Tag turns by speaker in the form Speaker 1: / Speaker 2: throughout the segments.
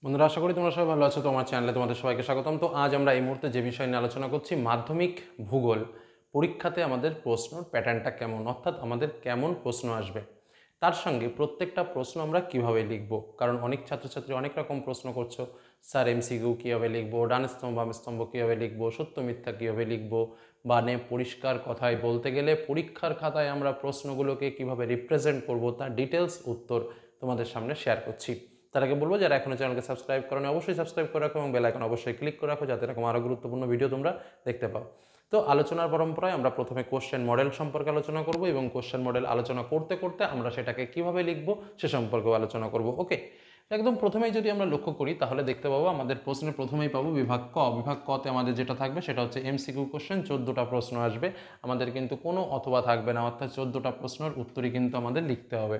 Speaker 1: বন্ধুরা, আশা করি তোমরা সবাই ভালো আছো। তো আমার চ্যানেলে তোমাদের সবাইকে স্বাগতম। তো আজ আমরা এই মুহূর্তে যে বিষয় নিয়ে আলোচনা করছি, মাধ্যমিক ভূগোল পরীক্ষাতে আমাদের প্রশ্নর প্যাটার্নটা কেমন, অর্থাৎ আমাদের কেমন প্রশ্ন আসবে, তার সঙ্গে প্রত্যেকটা প্রশ্ন আমরা কিভাবে লিখব। কারণ অনেক ছাত্রছাত্রী অনেক রকম প্রশ্ন করছো, স্যার এমসিকিউ কীভাবে লিখবো, ডান স্তম্ভ বাম স্তম্ভ কীভাবে লিখবো, সত্য মিথ্যা কীভাবে লিখবো, বা পরিষ্কার কথায় বলতে গেলে পরীক্ষার খাতায় আমরা প্রশ্নগুলোকে কিভাবে রিপ্রেজেন্ট করব, তার ডিটেলস উত্তর তোমাদের সামনে শেয়ার করছি। তার আগে বলবো, যারা এখনো চ্যানেলকে সাবস্ক্রাইব করো অবশ্যই সাবস্ক্রাইব করে রাখো এবং বেল আইকন অবশ্যই ক্লিক করে রাখো, যাতে এরকম আরও গুরুত্বপূর্ণ ভিডিও তোমরা দেখতে পাও। তো আলোচনার পরম্পরায় আমরা প্রথমে কোশ্চেন মডেল সম্পর্কে আলোচনা করব এবং কোশ্চেন মডেল আলোচনা করতে করতে আমরা সেটাকে কিভাবে লিখবো সে সম্পর্কেও আলোচনা করব। ওকে, একদম প্রথমেই যদি আমরা লক্ষ্য করি তাহলে দেখতে পাবো আমাদের প্রশ্নের প্রথমেই পাবো বিভাগ ক। বিভাগ কতে আমাদের যেটা থাকবে সেটা হচ্ছে এমসিকিউ কোশ্চেন। 14টা প্রশ্ন আসবে, আমাদের কিন্তু কোনো অথবা থাকবে না, অর্থাৎ 14টা প্রশ্নের উত্তরই কিন্তু আমাদের লিখতে হবে।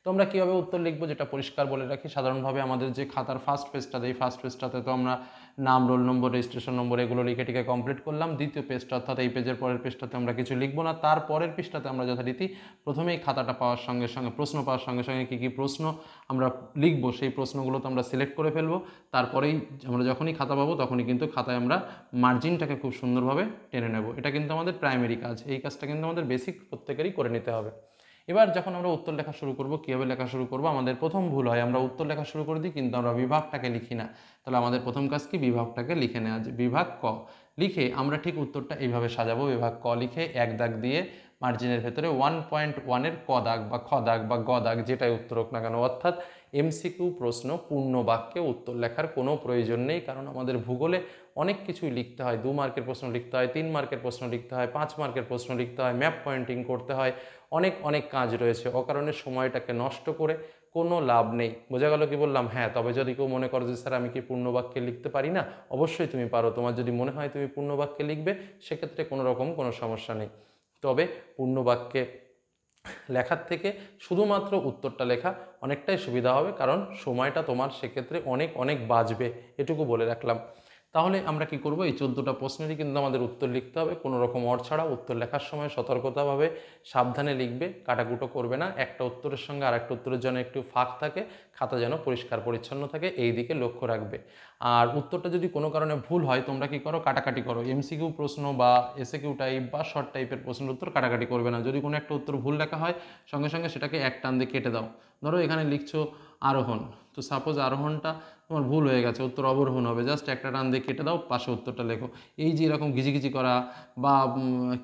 Speaker 1: তো আমরা কীভাবে উত্তর লিখবো যেটা পরিষ্কার বলে রাখি। সাধারণভাবে আমাদের যে খাতার ফার্স্ট পেজটাতে, এই ফার্স্ট পেজটাতে তো আমরা নাম, রোল নম্বর, রেজিস্ট্রেশন নম্বর এগুলো লিখে টিকে কমপ্লিট করলাম। দ্বিতীয় পেজটা অর্থাৎ এই পেজের পরের পেজটাতে আমরা কিছু লিখবো না। তার পরের পেজটাতে আমরা যথারীতি প্রথমেই খাতাটা পাওয়ার সঙ্গে সঙ্গে, প্রশ্ন পাওয়ার সঙ্গে সঙ্গে কী কী প্রশ্ন আমরা লিখবো সেই প্রশ্নগুলো তো আমরা সিলেক্ট করে ফেলবো। তারপরেই আমরা যখনই খাতা পাবো তখনই কিন্তু খাতায় আমরা মার্জিনটাকে খুব সুন্দরভাবে টেনে নেব। এটা কিন্তু আমাদের প্রাইমারি কাজ। এই কাজটা কিন্তু আমাদের বেসিক প্রত্যেকেরই করে নিতে হবে। এবার যখন আমরা উত্তর লেখা শুরু করব, কীভাবে লেখা শুরু করব, আমাদের প্রথম ভুল হয় আমরা উত্তর লেখা শুরু করে দিই কিন্তু আমরা বিভাগটাকে লিখি না। তাহলে আমাদের প্রথম কাজ কি, বিভাগটাকে লিখে নেওয়া। বিভাগ ক লিখে আমরা ঠিক উত্তরটা এইভাবে সাজাবো। বিভাগ ক লিখে এক দাগ দিয়ে মার্জিনের ভেতরে 1.1-এর ক দাগ বা খ দাগ বা গ দাগ যেটাই উত্তর হোক না কেন, অর্থাৎ এমসিকিউ প্রশ্ন পূর্ণ বাক্যে উত্তর লেখার কোনো প্রয়োজন নেই। কারণ আমাদের ভূগোলে অনেক কিছুই লিখতে হয়। 2 মার্কের প্রশ্ন লিখতে হয়, 3 মার্কের প্রশ্ন লিখতে হয়, 5 মার্কের প্রশ্ন লিখতে হয়, ম্যাপ পয়েন্টিং করতে হয়, অনেক অনেক কাজ রয়েছে। অকারণে সময়টাকে নষ্ট করে কোনো লাভ নেই। বোঝা গেল কি বললাম? হ্যাঁ, তবে যদি কেউ মনে করো যে স্যার আমি কি পূর্ণ বাক্যে লিখতে পারি না, অবশ্যই তুমি পারো। তোমার যদি মনে হয় তুমি পূর্ণ বাক্যে লিখবে, সেক্ষেত্রে কোনো রকম কোনো সমস্যা নেই। তবে পূর্ণ বাক্যে লেখার থেকে শুধুমাত্র উত্তরটা লেখা অনেকটাই সুবিধা হবে, কারণ সময়টা তোমার সেক্ষেত্রে অনেক অনেক বাঁচবে, এটুকু বলে রাখলাম। তাহলে আমরা কি করব, এই 14টা প্রশ্নেরই কিন্তু আমাদের উত্তর লিখতে হবে। কোনো রকম অড় ছাড়া উত্তর লেখার সময় সতর্কতাভাবে সাবধানে লিখবে, কাটাকুটো করবে না। একটা উত্তরের সঙ্গে আরেকটা উত্তরের জন্য একটু ফাঁক থাকে, খাতা যেন পরিষ্কার পরিচ্ছন্ন থাকে, এই দিকে লক্ষ্য রাখবে। আর উত্তরটা যদি কোনো কারণে ভুল হয়, তোমরা কি করো, কাটাকাটি করো। এমসিকিউ প্রশ্ন বা এসএকিউ টাইপ বা শর্ট টাইপের প্রশ্নের উত্তর কাটাকাটি করবে না। যদি কোনো একটা উত্তর ভুল লেখা হয়, সঙ্গে সঙ্গে সেটাকে এক টান দিয়ে কেটে দাও। ধরো এখানে লিখছো আরোহণ, তো সাপোজ আরোহণটা তোমার ভুল হয়ে গেছে, উত্তর অবরোহণ হবে, জাস্ট একটা টান দিয়ে কেটে দাও, পাশে উত্তরটা লেখো। এই যে এরকম ঘিজিঘিজি করা বা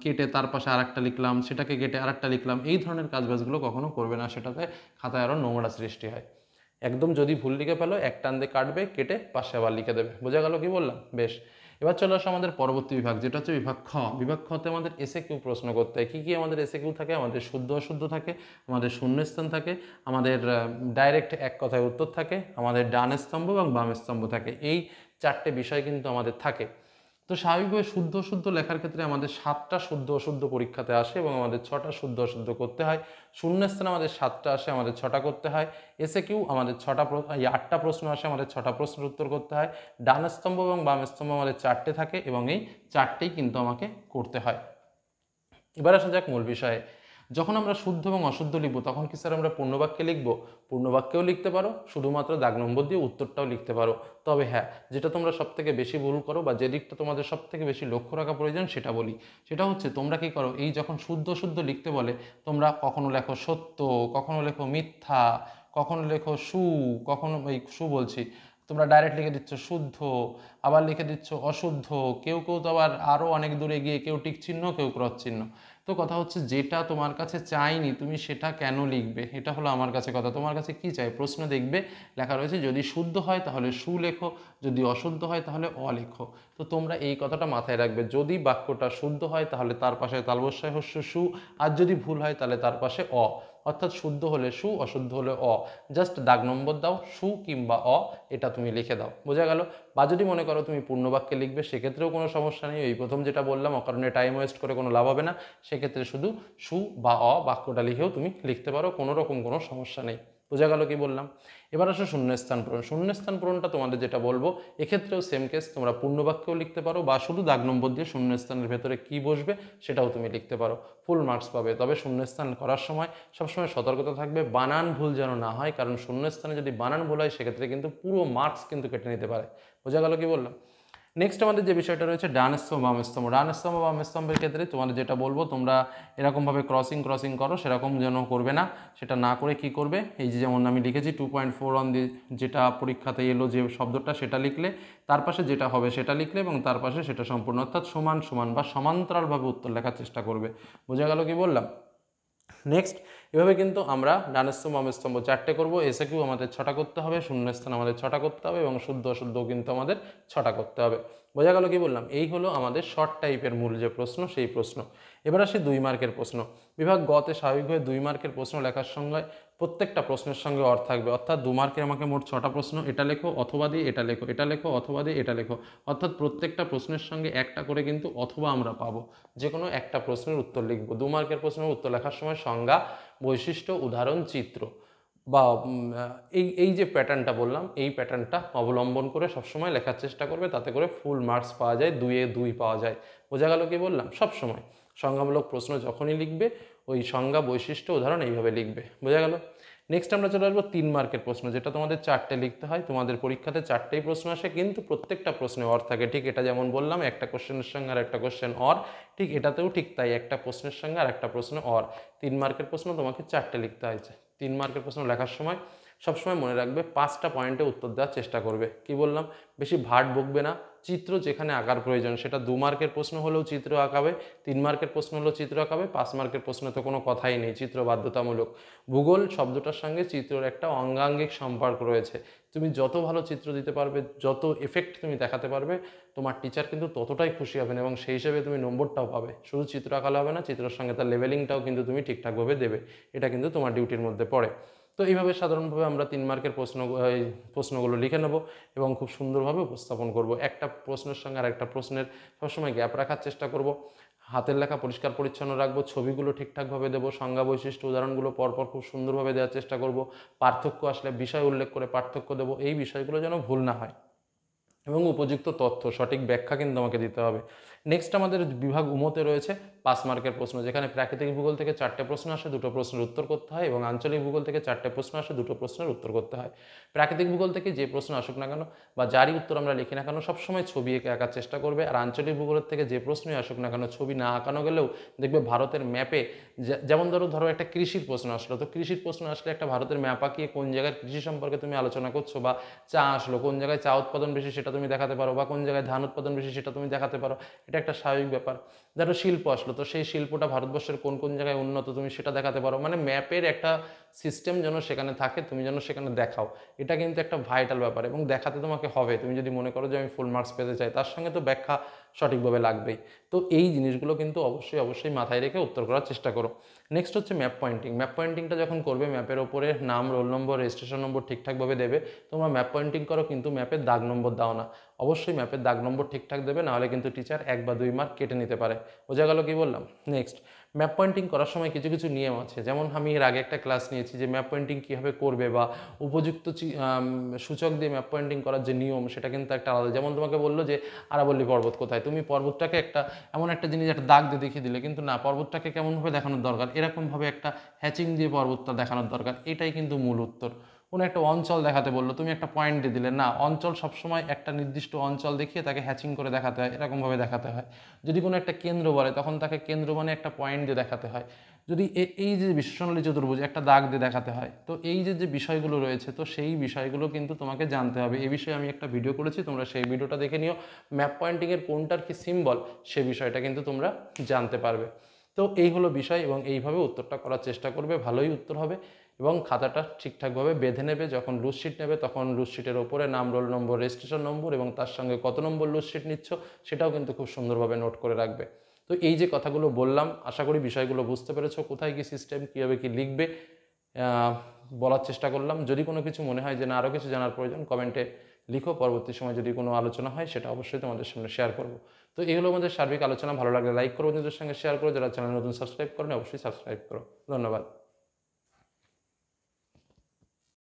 Speaker 1: কেটে তার পাশে আরেকটা লিখলাম, সেটাকে কেটে আরেকটা লিখলাম, এই ধরনের কাজবাজগুলো কখনো করবে না, সেটাতে খাতায় আরও নোংরা সৃষ্টি হয়। একদম যদি ভুল লিখে ফেলো, এক টান দিয়ে কাটবে, কেটে পাশে আবার লিখে দেবে। বোঝা গেল কি বললাম? বেশ, এবার চলে আসো আমাদের পরবর্তী বিভাগ, যেটা হচ্ছে বিভাগ খ। বিভাগ খতে আমাদের এসএকিউ প্রশ্ন করতে হয়। কী কী আমাদের এসএকিউ থাকে? আমাদের শুদ্ধ অশুদ্ধ থাকে, আমাদের শূন্যস্থান থাকে, আমাদের ডাইরেক্ট এক কথায় উত্তর থাকে, আমাদের ডান স্তম্ভ এবং বাম স্তম্ভ থাকে। এই 4টে বিষয় কিন্তু আমাদের থাকে। তো স্বাভাবিকভাবে শুদ্ধ অশুদ্ধ লেখার ক্ষেত্রে আমাদের 7টা শুদ্ধ অশুদ্ধ পরীক্ষাতে আসে এবং আমাদের 6টা শুদ্ধ অশুদ্ধ করতে হয়। শূন্যস্থান আমাদের 7টা আসে, আমাদের 6টা করতে হয়। এসএকিউ আমাদের 8টা প্রশ্ন আসে, আমাদের 6টা প্রশ্নের উত্তর করতে হয়। ডান স্তম্ভ এবং বাম স্তম্ভ আমাদের 4টে থাকে এবং এই 4টেই কিন্তু আমাকে করতে হয়। এবার আসা যাক মূল বিষয়ে। যখন আমরা শুদ্ধ এবং অশুদ্ধ লিখব, তখন কি স্যার আমরা পূর্ণবাক্যে লিখব? পূর্ণবাক্যেও লিখতে পারো, শুধুমাত্র দাগ নম্বর দিয়ে উত্তরটাও লিখতে পারো। তবে হ্যাঁ, যেটা তোমরা সবথেকে বেশি ভুল করো বা যে দিকটা তোমাদের সবথেকে বেশি লক্ষ্য রাখা প্রয়োজন সেটা বলি। সেটা হচ্ছে, তোমরা কি করো, এই যখন শুদ্ধ শুদ্ধ লিখতে বলে, তোমরা কখনো লেখো সত্য, কখনো লেখো মিথ্যা, কখনো লেখো সু, কখনো এই সু বলছি, তোমরা ডাইরেক্ট লিখে দিচ্ছ শুদ্ধ, আবার লিখে দিচ্ছ অশুদ্ধ। কেউ কেউ তো আবার আরও অনেক দূরে গিয়ে কেউ টিক চিহ্ন, কেউ ক্রস চিহ্ন। তো কথা হচ্ছে, যেটা তোমার কাছে চাইনি তুমি সেটা কেন লিখবে? এটা হলো আমার কাছে কথা। তোমার কাছে কি চাই? প্রশ্ন দেখবে লেখা রয়েছে, যদি শুদ্ধ হয় তাহলে সু লেখো, যদি অশুদ্ধ হয় তাহলে অ লেখো। তো তোমরা এই কথাটা মাথায় রাখবে, যদি বাক্যটা শুদ্ধ হয় তাহলে তার পাশে তালবস্যায় হস্য সু, আর যদি ভুল হয় তাহলে তার পাশে অ। অর্থাৎ শুদ্ধ হলে সু, অশুদ্ধ হলে অ। জাস্ট দাগ নম্বর দাও, সু কিংবা অ, এটা তুমি লিখে দাও। বোঝা গেল? বা যদি মনে করো তুমি পূর্ণবাক্যে লিখবে, সেক্ষেত্রেও কোনো সমস্যা নেই। এই প্রথম যেটা বললাম, অকারণে টাইম ওয়েস্ট করে কোনো লাভ হবে না। সেক্ষেত্রে শুধু সু বা অ বাক্যটা লিখেও তুমি লিখতে পারো, কোনো রকম কোনো সমস্যা নেই। বোঝা গেল কি বললাম? এবার আসো শূন্যস্থান পূরণ। শূন্যস্থান পূরণটা তোমাদের যেটা বলবো এক্ষেত্রেও সেম কেস, তোমরা পূর্ণ বাক্যও লিখতে পারো বা শুধু দাগ নম্বর দিয়ে শূন্যস্থানের ভেতরে কি বসবে সেটাও তুমি লিখতে পারো, ফুল মার্কস পাবে। তবে শূন্যস্থান করার সময় সবসময় সতর্কতা থাকবে, বানান ভুল যেন না হয়, কারণ শূন্যস্থানে যদি বানান ভুল হয় সেক্ষেত্রে কিন্তু পুরো মার্কস কিন্তু কেটে নিতে পারে। বোঝা গেল কি বললাম? নেক্সট আমাদের যে বিষয়টা রয়েছে ডান স্তম্ভ বাম স্তম্ভ। ডান স্তম্ভ বাম স্তম্ভের ক্ষেত্রে তোমাদের যেটা বলবো, তোমরা এরকমভাবে ক্রসিং করো, সেরকম যেন করবে না। সেটা না করে কি করবে, এই যে যেমন আমি লিখেছি 2.4 অন দি, যেটা পরীক্ষাতে এলো যে শব্দটা সেটা লিখলে, তার পাশে যেটা হবে সেটা লিখলে এবং তার পাশে সেটা সম্পূর্ণ, অর্থাৎ সমান সমান বা সমান্তরালভাবে উত্তর লেখার চেষ্টা করবে। বোঝা গেল কি বললাম? নেক্সট এভাবে কিন্তু আমরা ডান স্তম্ভ বাম স্তম্ভ 4টে করবো। এসএকিউ আমাদের 6টা করতে হবে, শূন্যস্থান আমাদের 6টা করতে হবে এবং শুদ্ধ অশুদ্ধও কিন্তু আমাদের 6টা করতে হবে। বোঝা গেল কি বললাম? এই হলো আমাদের শর্ট টাইপের মূল যে প্রশ্ন সেই প্রশ্ন। এবার আসে 2 মার্কের প্রশ্ন। বিভাগ গতে স্বাভাবিকভাবে 2 মার্কের প্রশ্ন লেখার সঙ্গে প্রত্যেকটা প্রশ্নের সঙ্গে অর থাকবে, অর্থাৎ 2 মার্কের আমাকে মোট 6টা প্রশ্ন, এটা লেখো অথবা দিয়ে এটা লেখো, এটা লেখো অথবা দিয়ে এটা লেখো, অর্থাৎ প্রত্যেকটা প্রশ্নের সঙ্গে একটা করে কিন্তু অথবা আমরা পাবো, যে কোনো একটা প্রশ্নের উত্তর লিখবো। 2 মার্কের প্রশ্নের উত্তর লেখার সময় সংজ্ঞা, বৈশিষ্ট্য, উদাহরণ, চিত্র বা এই যে প্যাটার্নটা বললাম এই প্যাটার্নটা অবলম্বন করে সবসময় লেখার চেষ্টা করবে, তাতে করে ফুল মার্কস পাওয়া যায়, 2-এ 2 পাওয়া যায়। বোঝা গেল কি বললাম? সবসময় সংজ্ঞামূলক প্রশ্ন যখনই লিখবে ওই সংজ্ঞা, বৈশিষ্ট্য, উদাহরণ এইভাবে লিখবে। বোঝা গেল? নেক্সট আমরা চলে আসবো 3 মার্কের প্রশ্ন, যেটা তোমাদের 4টে লিখতে হয়। তোমাদের পরীক্ষাতে 4টেই প্রশ্ন আসে, কিন্তু প্রত্যেকটা প্রশ্নে অর থাকে। ঠিক এটা যেমন বললাম একটা কোশ্চেনের সঙ্গে আর একটা কোশ্চেন অর, ঠিক এটাতেও ঠিক তাই, একটা প্রশ্নের সঙ্গে আর একটা প্রশ্ন অর। 3 মার্কের প্রশ্ন তোমাকে 4টে লিখতে হয়েছে। 3 মার্কের প্রশ্ন লেখার সময় সবসময় মনে রাখবে 5টা পয়েন্টে উত্তর দেওয়ার চেষ্টা করবে। কি বললাম? বেশি ভাট বকবে না, চিত্র যেখানে আঁকার প্রয়োজন, সেটা 2 মার্কের প্রশ্ন হলেও চিত্র আঁকাবে, 3 মার্কের প্রশ্ন হলেও চিত্র আঁকাবে, 5 মার্কের প্রশ্নে তো কোনো কথাই নেই, চিত্র বাধ্যতামূলক। ভূগোল শব্দটার সঙ্গে চিত্রের একটা অঙ্গাঙ্গিক সম্পর্ক রয়েছে। তুমি যত ভালো চিত্র দিতে পারবে, যত এফেক্ট তুমি দেখাতে পারবে, তোমার টিচার কিন্তু ততটাই খুশি হবেন এবং সেই হিসেবে তুমি নম্বরটাও পাবে। শুধু চিত্র আঁকালে হবে না, চিত্রের সঙ্গে তার লেভেলিংটাও কিন্তু তুমি ঠিকঠাকভাবে দেবে, এটা কিন্তু তোমার ডিউটির মধ্যে পড়ে। তো এইভাবে সাধারণভাবে আমরা 3 মার্কের প্রশ্নগুলো লিখে নেব এবং খুব সুন্দরভাবে উপস্থাপন করব। একটা প্রশ্নের সঙ্গে আর একটা প্রশ্নের সবসময় গ্যাপ রাখার চেষ্টা করব, হাতের লেখা পরিষ্কার পরিচ্ছন্ন রাখবো, ছবিগুলো ঠিকঠাকভাবে দেবো, সংজ্ঞা, বৈশিষ্ট্য, উদাহরণগুলো পরপর খুব সুন্দরভাবে দেওয়ার চেষ্টা করব, পার্থক্য আসলে বিষয় উল্লেখ করে পার্থক্য দেবো, এই বিষয়গুলো যেন ভুল না হয় এবং উপযুক্ত তথ্য, সঠিক ব্যাখ্যা কিন্তু আমাকে দিতে হবে। নেক্সট আমাদের বিভাগ উমতে রয়েছে 5 মার্কের প্রশ্ন, যেখানে প্রাকৃতিক ভূগোল থেকে 4টে প্রশ্ন আসে, 2টো প্রশ্নের উত্তর করতে হয় এবং আঞ্চলিক ভূগোল থেকে 4টে প্রশ্ন আসে, 2টো প্রশ্নের উত্তর করতে হয়। প্রাকৃতিক ভূগোল থেকে যে প্রশ্ন আসুক না কেন বা যারই উত্তর আমরা লিখি না কেন, সবসময় ছবি এঁকে আঁকার চেষ্টা করবে। আর আঞ্চলিক ভূগোলের থেকে যে প্রশ্নই আসুক না কেন, ছবি না আঁকানো গেলেও দেখবে ভারতের ম্যাপে, যেমন ধরো একটা কৃষির প্রশ্ন আসলো, তো কৃষির প্রশ্ন আসলে একটা ভারতের ম্যাপ আঁকিয়ে কোন জায়গায় কৃষি সম্পর্কে তুমি আলোচনা করছো, বা চা আসলো, কোন জায়গায় চা উৎপাদন বেশি সেটা তুমি দেখাতে পারো, বা কোন জায়গায় ধান উৎপাদন বেশি সেটা তুমি দেখাতে পারো, এটা একটা স্বাভাবিক ব্যাপার। ধরো শিল্প আসলো, তো সেই শিল্পটা ভারতবর্ষের কোন কোন জায়গায় উন্নত তুমি সেটা দেখাতে পারো। মানে ম্যাপের একটা সিস্টেম যেন সেখানে থাকে, তুমি যেন সেখানে দেখাও, এটা কিন্তু একটা ভাইটাল ব্যাপার এবং দেখাতে তোমাকে হবে। তুমি যদি মনে করো যে আমি ফুল মার্কস পেতে চাই, তার সঙ্গে তো ব্যাখ্যা সঠিকভাবে লাগবেই। তো এই জিনিসগুলো কিন্তু অবশ্যই মাথায় রেখে উত্তর করার চেষ্টা করো। নেক্সট হচ্ছে ম্যাপ পয়েন্টিং। ম্যাপ পয়েন্টিংটা যখন করবে, ম্যাপের ওপরে নাম, রোল নম্বর, রেজিস্ট্রেশন নম্বর ঠিকঠাকভাবে দেবে। তোমরা ম্যাপ পয়েন্টিং করো কিন্তু ম্যাপের দাগ নম্বর দাও না, অবশ্যই ম্যাপের দাগ নম্বর ঠিকঠাক দেবে, নাহলে কিন্তু টিচার 1 বা 2 মার্ক কেটে নিতে পারে। বোঝা গেল কি বললাম? নেক্সট, ম্যাপ পয়েন্টিং করার সময় কিছু কিছু নিয়ম আছে, যেমন আমি এর আগে একটা ক্লাস নিয়েছি যে ম্যাপ পয়েন্টিং কীভাবে করবে বা উপযুক্ত সূচক দিয়ে ম্যাপ পয়েন্টিং করার যে নিয়ম সেটা কিন্তু একটা আলাদা। যেমন তোমাকে বললো যে আরাবল্লী পর্বত কোথায়, তুমি পর্বতটাকে এমন একটা জিনিস একটা দাগ দিয়ে দেখিয়ে দিলে, কিন্তু না, পর্বতটাকে কেমনভাবে দেখানোর দরকার, এরকমভাবে একটা হ্যাচিং দিয়ে পর্বতটা দেখানোর দরকার, এটাই কিন্তু মূল উত্তর। কোনো একটা অঞ্চল দেখাতে বললো, তুমি একটা পয়েন্ট দিয়ে দিলে না, অঞ্চল সবসময় একটা নির্দিষ্ট অঞ্চল দেখিয়ে তাকে হ্যাচিং করে দেখাতে হয়, এরকমভাবে দেখাতে হয়। যদি কোনো একটা কেন্দ্র বলে তখন তাকে কেন্দ্র মানে একটা পয়েন্ট দিয়ে দেখাতে হয়। যদি এই যে বিশ্বনালী চতুর্ভুজ একটা দাগ দিয়ে দেখাতে হয়, তো এই যে বিষয়গুলো রয়েছে, তো সেই বিষয়গুলো কিন্তু তোমাকে জানতে হবে। এই বিষয়ে আমি একটা ভিডিও করেছি, তোমরা সেই ভিডিওটা দেখে নিও। ম্যাপ পয়েন্টিংয়ের কোনটার কি সিম্বল সে বিষয়টা কিন্তু তোমরা জানতে পারবে। তো এই হলো বিষয় এবং এইভাবে উত্তরটা করার চেষ্টা করবে, ভালোই উত্তর হবে। এবং খাতাটা ঠিকঠাকভাবে বেঁধে নেবে, যখন লুজশিট নেবে তখন লুজশিটের ওপরে নাম, রোল নম্বর, রেজিস্ট্রেশন নম্বর এবং তার সঙ্গে কত নম্বর লুজশিট নিচ্ছ সেটাও কিন্তু খুব সুন্দরভাবে নোট করে রাখবে। তো এই যে কথাগুলো বললাম, আশা করি বিষয়গুলো বুঝতে পেরেছো, কোথায় কি সিস্টেম, কীভাবে কি লিখবে বলার চেষ্টা করলাম। যদি কোনো কিছু মনে হয় যে না আরও কিছু জানার প্রয়োজন, কমেন্টে লিখো, পরবর্তী সময় যদি কোনো আলোচনা হয় সেটা অবশ্যই তোমাদের সামনে শেয়ার করব। তো এই হলো আমাদের সার্বিক আলোচনা। ভালো লাগলে লাইক করো, বন্ধুদের সঙ্গে শেয়ার করো, যারা চ্যানেল নতুন সাবস্ক্রাইব করেন অবশ্যই সাবস্ক্রাইব করো। ধন্যবাদ।